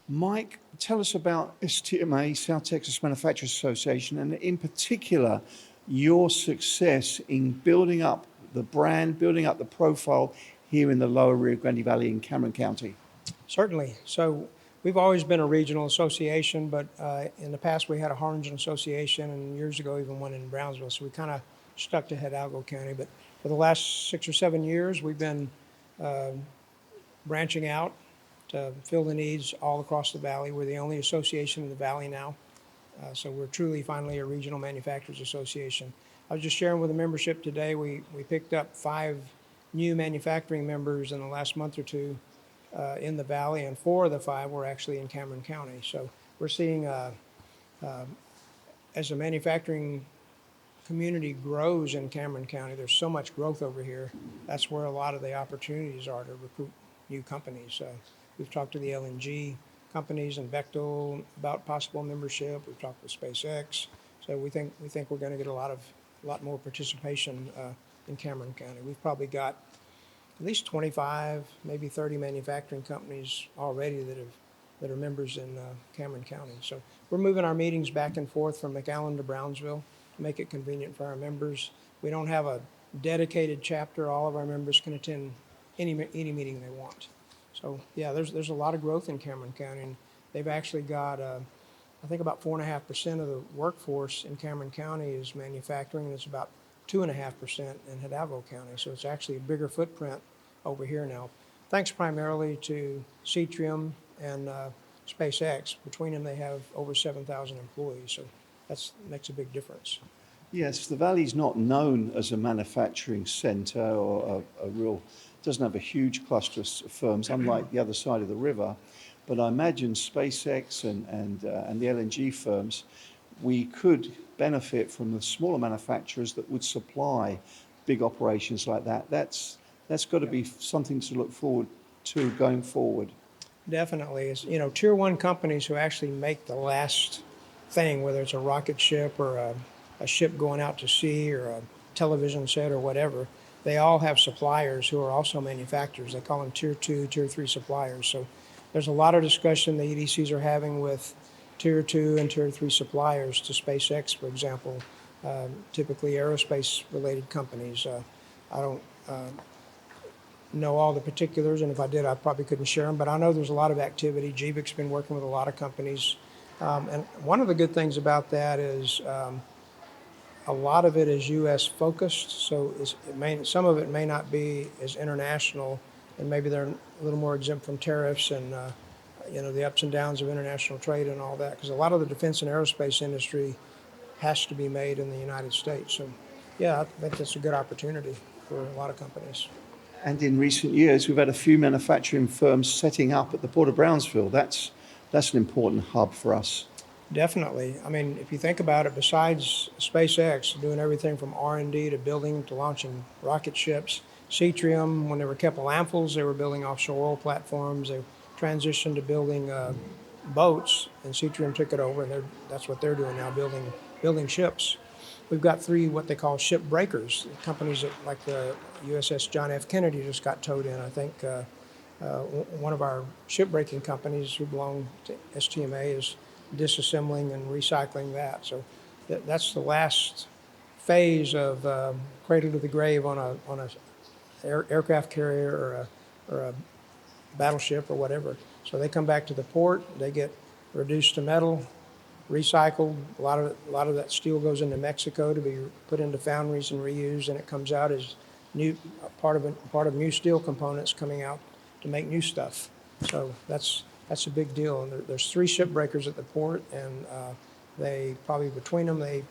Mike, tell us about STMA, South Texas Manufacturers Association, and in particular, your success in building up the brand, building up the profile here in the lower Rio Grande Valley in Cameron County. Certainly. So we've always been a regional association, but in the past we had a Harlingen Association, and years ago even one in Brownsville. So we kind of stuck to Hidalgo County. But for the last 6 or 7 years, we've been uh, branching out to fill the needs all across the valley. We're the only association in the valley now. So we're truly finally a regional manufacturers association. I was just sharing with the membership today, we picked up 5 new manufacturing members in the last month or two in the valley, and 4 of the 5 were actually in Cameron County. So we're seeing, as the manufacturing community grows in Cameron County, there's so much growth over here. That's where a lot of the opportunities are to recruit new companies. We've talked to the LNG companies and Bechtel about possible membership. We've talked with SpaceX. So we think we're going to get a lot more participation in Cameron County. We've probably got at least 25, maybe 30 manufacturing companies already that are members in Cameron County. So we're moving our meetings back and forth from McAllen to Brownsville to make it convenient for our members. We don't have a dedicated chapter. All of our members can attend any meeting they want. So yeah, there's a lot of growth in Cameron County, and they've actually got I think about 4.5% of the workforce in Cameron County is manufacturing, and it's about 2.5% in Hidalgo County. So it's actually a bigger footprint over here now, thanks primarily to Cetrium and SpaceX. Between them, they have over 7,000 employees. So that makes a big difference. Yes, the Valley's not known as a manufacturing centre or doesn't have a huge cluster of firms, unlike the other side of the river. But I imagine SpaceX and the LNG firms, we could benefit from the smaller manufacturers that would supply big operations like that. That's got to be something to look forward to going forward. Definitely. It's, tier 1 companies who actually make the last thing, whether it's a rocket ship or a ship going out to sea or a television set or whatever, they all have suppliers who are also manufacturers. They call them tier 2, tier 3 suppliers. So there's a lot of discussion the EDCs are having with tier 2 and tier 3 suppliers to SpaceX, for example, typically aerospace related companies. I don't know all the particulars, and if I did, I probably couldn't share them, but I know there's a lot of activity. GBIC's been working with a lot of companies. And one of the good things about that is a lot of it is U.S. focused, so some of it may not be as international, and maybe they're a little more exempt from tariffs and the ups and downs of international trade and all that, because a lot of the defense and aerospace industry has to be made in the United States. So yeah, I think that's a good opportunity for a lot of companies. And in recent years, we've had a few manufacturing firms setting up at the Port of Brownsville. That's an important hub for us. Definitely. I mean, if you think about it, besides SpaceX doing everything from R&D to building to launching rocket ships, Cetrium, when they were Keppel Amphils, they were building offshore oil platforms. They transitioned to building boats, and Cetrium took it over, and that's what they're doing now, building ships. We've got 3 what they call ship breakers, companies that, like the USS John F. Kennedy just got towed in. I think one of our ship breaking companies who belong to STMA is disassembling and recycling that. So that's the last phase of cradle to the grave on a aircraft carrier or a battleship or whatever. So they come back to the port, they get reduced to metal, recycled. A lot of that steel goes into Mexico to be put into foundries and reused, and it comes out as part of new steel components coming out to make new stuff. So that's a big deal. And there's 3 ship breakers at the port, and they probably between them they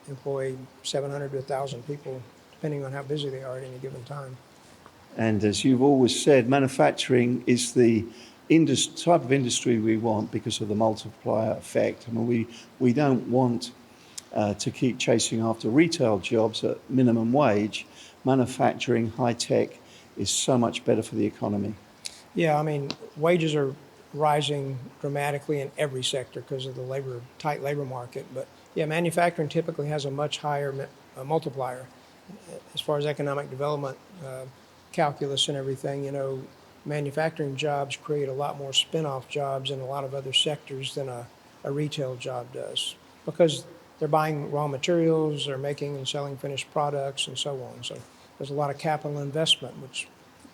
employ 700 to 1,000 people, depending on how busy they are at any given time. And as you've always said, manufacturing is the type of industry we want because of the multiplier effect. I mean, we don't want to keep chasing after retail jobs at minimum wage. Manufacturing, high tech is so much better for the economy. Yeah, I mean, wages are rising dramatically in every sector because of the tight labor market. But yeah, manufacturing typically has a much higher multiplier as far as economic development calculus and everything. manufacturing jobs create a lot more spin-off jobs in a lot of other sectors than a retail job does, because they're buying raw materials, they're making and selling finished products, and so on. So there's a lot of capital investment, which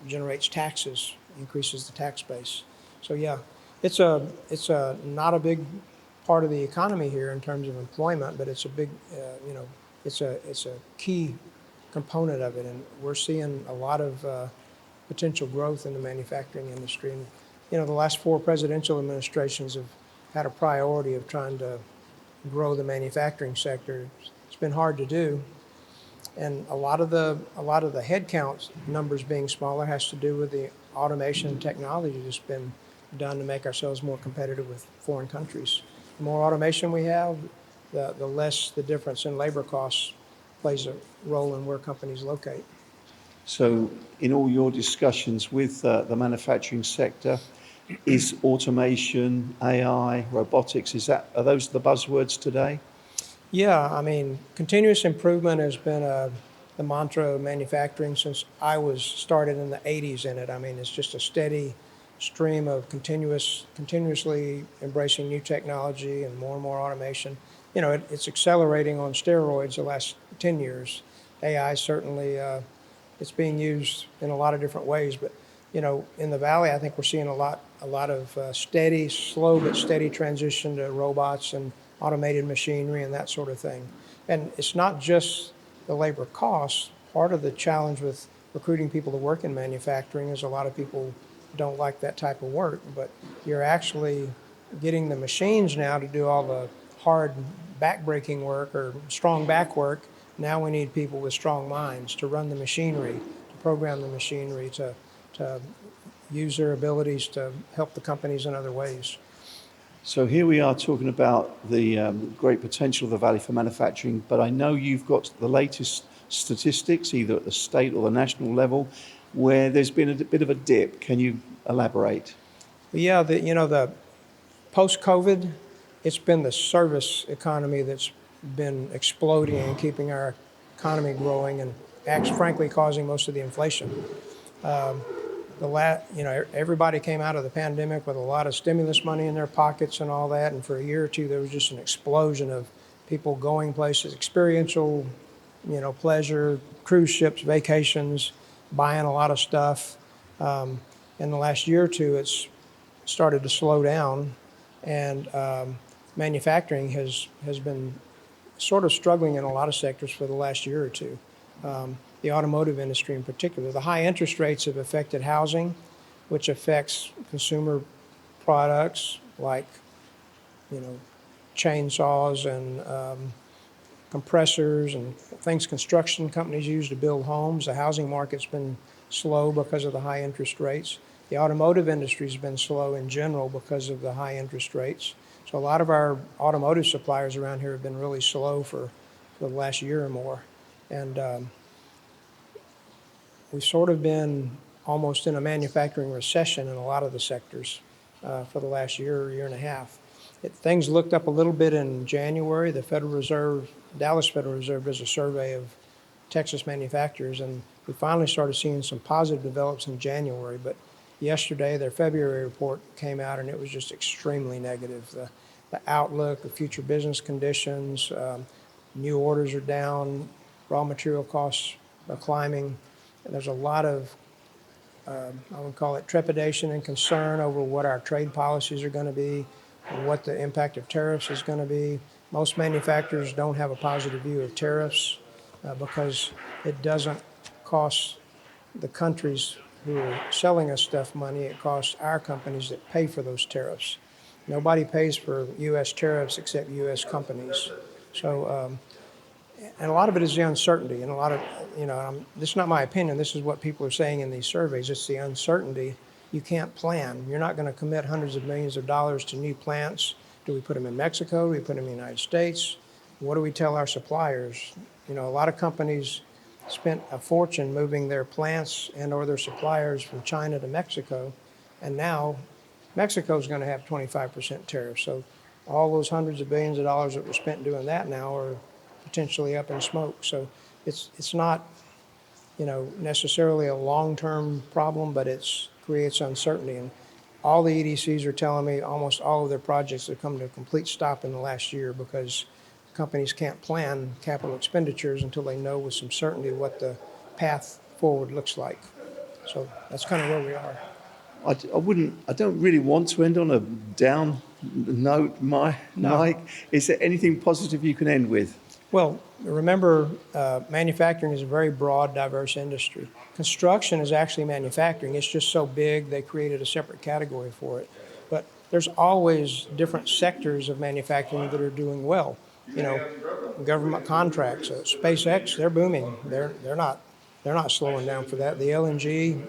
generates taxes, increases the tax base. So yeah, it's a not a big part of the economy here in terms of employment, but it's a big, it's a key component of it, and we're seeing a lot of potential growth in the manufacturing industry. And the last 4 presidential administrations have had a priority of trying to grow the manufacturing sector. It's been hard to do, and a lot of the headcount numbers being smaller has to do with the automation technology that's been done to make ourselves more competitive with foreign countries. The more automation we have, the less the difference in labor costs plays a role in where companies locate. So, in all your discussions with the manufacturing sector, is automation, AI, robotics, are those the buzzwords today? Yeah, I mean, continuous improvement has been the mantra of manufacturing since I was started in the 80s in it. I mean, it's just a steady stream of continuously embracing new technology and more automation. It's accelerating on steroids the last 10 years. AI certainly, it's being used in a lot of different ways, but in the valley, I think we're seeing a lot of steady, slow but steady transition to robots and automated machinery and that sort of thing. And it's not just the labor costs. Part of the challenge with recruiting people to work in manufacturing is a lot of people don't like that type of work, but you're actually getting the machines now to do all the hard back-breaking work or strong back work. Now we need people with strong minds to run the machinery, to program the machinery, to use their abilities to help the companies in other ways. So here we are talking about the great potential of the Valley for manufacturing, but I know you've got the latest statistics, either at the state or the national level, where there's been a bit of a dip. Can you elaborate? Yeah, the post-COVID, it's been the service economy that's been exploding and keeping our economy growing and frankly causing most of the inflation. Everybody came out of the pandemic with a lot of stimulus money in their pockets and all that, and for a year or two there was just an explosion of people going places, experiential, pleasure, cruise ships, vacations, buying a lot of stuff. In the last year or two, it's started to slow down, and manufacturing has been sort of struggling in a lot of sectors for the last year or two. The automotive industry in particular. The high interest rates have affected housing, which affects consumer products like, chainsaws and compressors and things construction companies use to build homes. The housing market's been slow because of the high interest rates. The automotive industry's been slow in general because of the high interest rates. So a lot of our automotive suppliers around here have been really slow for the last year or more. And we've sort of been almost in a manufacturing recession in a lot of the sectors for the last year and a half. Things looked up a little bit in January. The Dallas Federal Reserve does a survey of Texas manufacturers, and we finally started seeing some positive developments in January. But yesterday, their February report came out, and it was just extremely negative. The outlook, the future business conditions, new orders are down, raw material costs are climbing. There's a lot of, I would call it trepidation and concern over what our trade policies are going to be and what the impact of tariffs is going to be. Most manufacturers don't have a positive view of tariffs because it doesn't cost the countries who are selling us stuff money. It costs our companies that pay for those tariffs. Nobody pays for U.S. tariffs except U.S. companies. So, and a lot of it is the uncertainty, and a lot of, this is not my opinion, this is what people are saying in these surveys, it's the uncertainty. You can't plan. You're not going to commit hundreds of millions of dollars to new plants. Do we put them in Mexico? Do we put them in the United States? What do we tell our suppliers? A lot of companies spent a fortune moving their plants and or their suppliers from China to Mexico, and now Mexico's going to have 25% tariffs. So all those hundreds of billions of dollars that were spent doing that now are potentially up in smoke. So it's not, necessarily a long-term problem, but it's creates uncertainty. And all the EDCs are telling me almost all of their projects have come to a complete stop in the last year because companies can't plan capital expenditures until they know with some certainty what the path forward looks like. So that's kind of where we are. I don't really want to end on a down note, Mike. Is there anything positive you can end with? Well, remember, manufacturing is a very broad, diverse industry. Construction is actually manufacturing. It's just so big they created a separate category for it. But there's always different sectors of manufacturing that are doing well. You know, government contracts, SpaceX, they're booming. They're not slowing down for that. The LNG,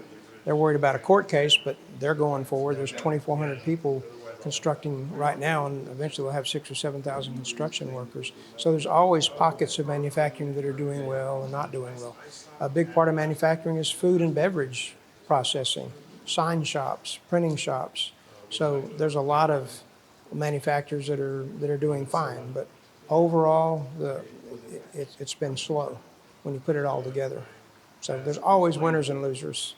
they're worried about a court case, but they're going forward. There's 2,400 people constructing right now, and eventually we'll have 6,000 or 7,000 construction workers. So there's always pockets of manufacturing that are doing well and not doing well. A big part of manufacturing is food and beverage processing, sign shops, printing shops. So there's a lot of manufacturers that are doing fine, but overall, it's been slow when you put it all together. So there's always winners and losers.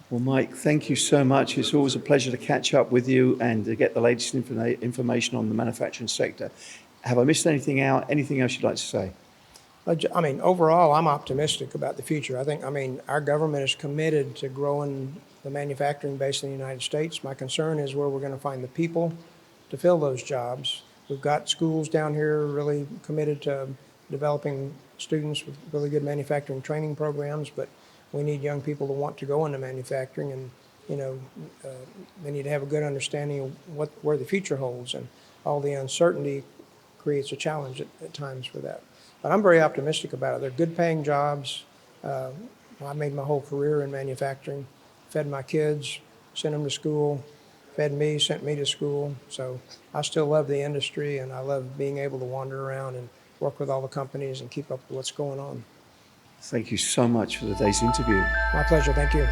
Well, Mike, thank you so much. It's always a pleasure to catch up with you and to get the latest information on the manufacturing sector. Have I missed anything out? Anything else you'd like to say? I mean, overall, I'm optimistic about the future. Our government is committed to growing the manufacturing base in the United States. My concern is where we're going to find the people to fill those jobs. We've got schools down here really committed to developing students with really good manufacturing training programs, but we need young people to want to go into manufacturing, and they need to have a good understanding of where the future holds, and all the uncertainty creates a challenge at times for that. But I'm very optimistic about it. They're good paying jobs. I made my whole career in manufacturing, fed my kids, sent them to school, fed me, sent me to school. So I still love the industry, and I love being able to wander around and work with all the companies and keep up with what's going on. Thank you so much for today's interview. My pleasure. Thank you.